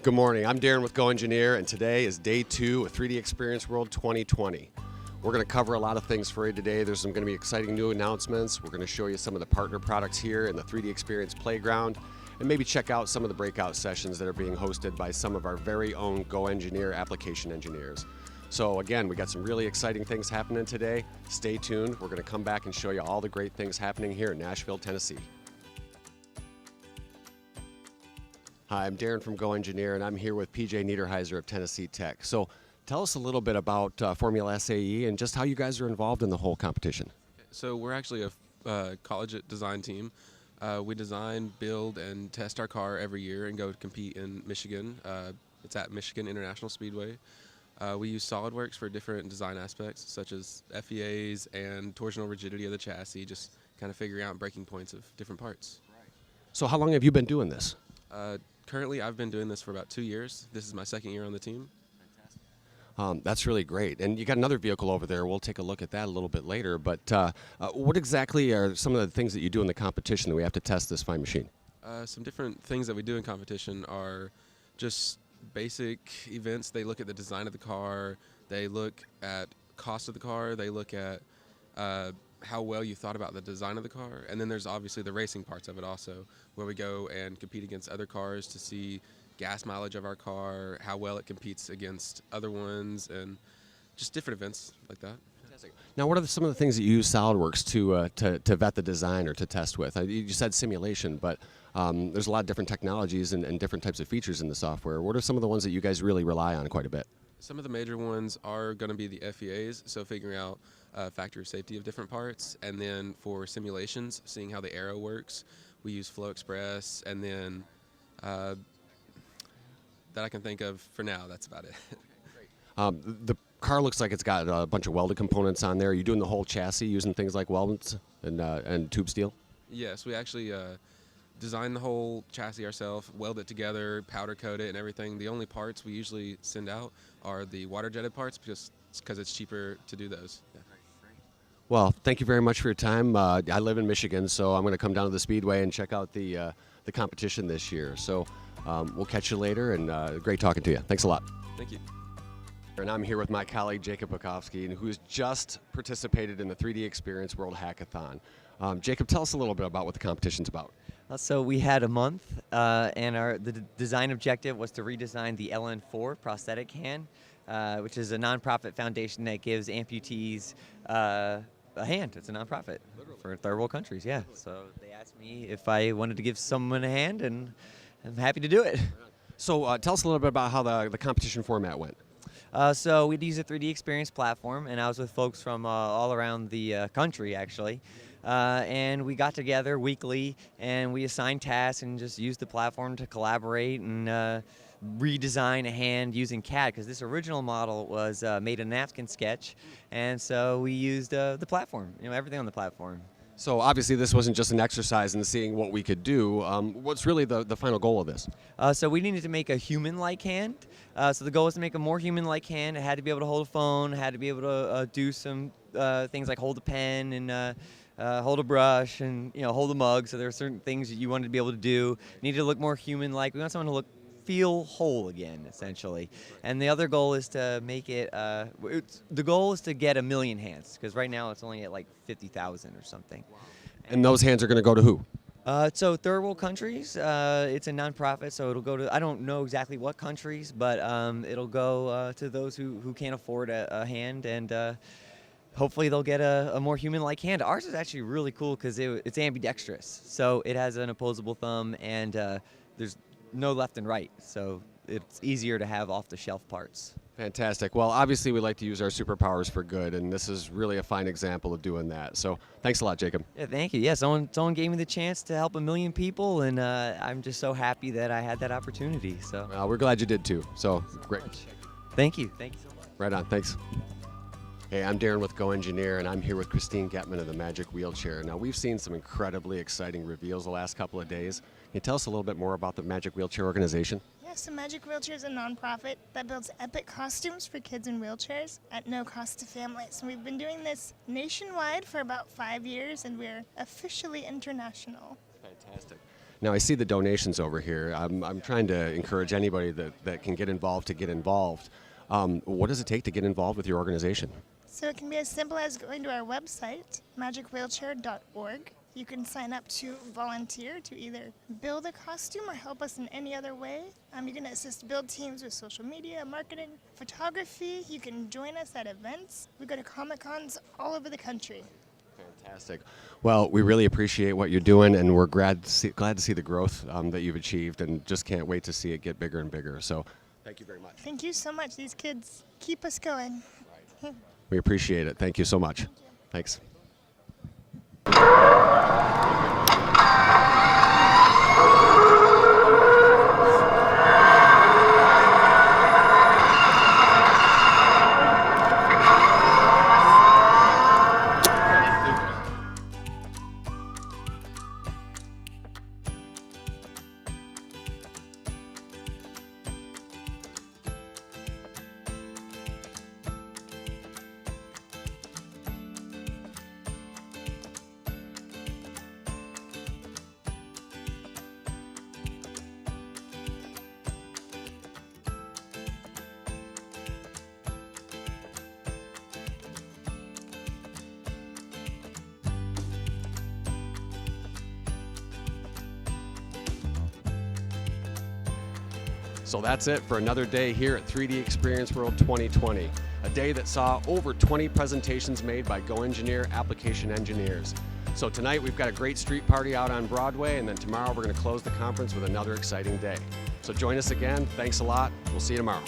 Good morning. I'm Darren with GoEngineer, and today is day 2 of 3DExperience World 2020. We're going to cover a lot of things for you today. There's some going to be exciting new announcements. We're going to show you some of the partner products here in the 3DExperience Playground, and maybe check out some of the breakout sessions that are being hosted by some of our very own GoEngineer application engineers. So again, we got some really exciting things happening today. Stay tuned. We're going to come back and show you all the great things happening here in Nashville, Tennessee. Hi, I'm Darren from GoEngineer, and I'm here with PJ Niederheiser of Tennessee Tech. So tell us a little bit about Formula SAE and just how you guys are involved in the whole competition. So we're actually a college design team. We design, build, and test our car every year and go compete in Michigan. It's at Michigan International Speedway. We use SolidWorks for different design aspects, such as FEAs and torsional rigidity of the chassis, just kind of figuring out breaking points of different parts. So how long have you been doing this? Currently, I've been doing this for about 2 years. This is my second year on the team. That's really great. And you got another vehicle over there. We'll take a look at that a little bit later. But what exactly are some of the things that you do in the competition that we have to test this fine machine? Some different things that we do in competition are just basic events. They look at the design of the car. They look at cost of the car. They look at how well you thought about the design of the car. And then there's obviously the racing parts of it also, where we go and compete against other cars to see gas mileage of our car, how well it competes against other ones, and just different events like that. Fantastic. Now, what are some of the things that you use SolidWorks to vet the design or to test with? You said simulation, but there's a lot of different technologies and different types of features in the software. What are some of the ones that you guys really rely on quite a bit? Some of the major ones are going to be the FEAs, so figuring out factor of safety of different parts, and then for simulations, seeing how the aero works, we use Flow Express, and then that I can think of for now, that's about it. The car looks like it's got a bunch of welded components on there. Are you doing the whole chassis using things like weldments and tube steel? Yes, we actually design the whole chassis ourselves, weld it together, powder coat it and everything. The only parts we usually send out are the water jetted parts because it's cheaper to do those. Yeah. Well, thank you very much for your time. I live in Michigan, so I'm going to come down to the Speedway and check out the competition this year. So we'll catch you later, and great talking to you. Thanks a lot. Thank you. And I'm here with my colleague, Jacob Makovski, who's just participated in the 3DExperience World Hackathon. Jacob, tell us a little bit about what the competition's about. So we had a month, and the design objective was to redesign the LN4 prosthetic hand, which is a nonprofit foundation that gives amputees a hand. It's a nonprofit for third world countries, yeah. So they asked me if I wanted to give someone a hand, and I'm happy to do it. So tell us a little bit about how the competition format went. So we'd use a 3DExperience platform, and I was with folks from all around the country, actually. And we got together weekly, and we assigned tasks and just used the platform to collaborate and redesign a hand using CAD, because this original model was made in napkin sketch, and so we used the platform, everything on the platform. So obviously this wasn't just an exercise in seeing what we could do. What's really the final goal of this? So we needed to make a human-like hand. So the goal was to make a more human-like hand. It had to be able to hold a phone, it had to be able to do some things like hold a pen and hold a brush and hold a mug. So there are certain things that you wanted to be able to do. You needed to look more human-like. We want someone to feel whole again, essentially. And the other goal is to make it, the goal is to get 1 million hands, because right now it's only at like 50,000 or something. Wow. And those hands are going to go to who? So third world countries, it's a nonprofit, so it'll go to, I don't know exactly what countries, but it'll go to those who can't afford a hand, and hopefully they'll get a more human-like hand. Ours is actually really cool because it's ambidextrous, so it has an opposable thumb, and there's no left and right, so it's easier to have off-the-shelf parts. Fantastic. Well, obviously we like to use our superpowers for good, and this is really a fine example of doing that. So thanks a lot, Jacob. Yeah, thank you. Yeah, someone gave me the chance to help 1 million people, and I'm just so happy that I had that opportunity. So we're glad you did too. So great. Thank you. Thank you so much. Right on. Thanks. Hey, I'm Darren with GoEngineer, and I'm here with Christine Getman of the Magic Wheelchair. Now, we've seen some incredibly exciting reveals the last couple of days. Can you tell us a little bit more about the Magic Wheelchair organization? Yes, the Magic Wheelchair is a nonprofit that builds epic costumes for kids in wheelchairs at no cost to families. And we've been doing this nationwide for about 5 years, and we're officially international. Fantastic. Now I see the donations over here. I'm trying to encourage anybody that can get involved to get involved. What does it take to get involved with your organization? So it can be as simple as going to our website, magicwheelchair.org. You can sign up to volunteer to either build a costume or help us in any other way. You can assist build teams with social media, marketing, photography. You can join us at events. We go to Comic-Cons all over the country. Fantastic. Well, we really appreciate what you're doing, and we're glad to see the growth that you've achieved, and just can't wait to see it get bigger and bigger. So thank you very much. Thank you so much. These kids keep us going. We appreciate it. Thank you so much. Thanks. So that's it for another day here at 3D Experience World 2020, a day that saw over 20 presentations made by GoEngineer application engineers. So tonight we've got a great street party out on Broadway, and then tomorrow we're going to close the conference with another exciting day. So join us again. Thanks a lot. We'll see you tomorrow.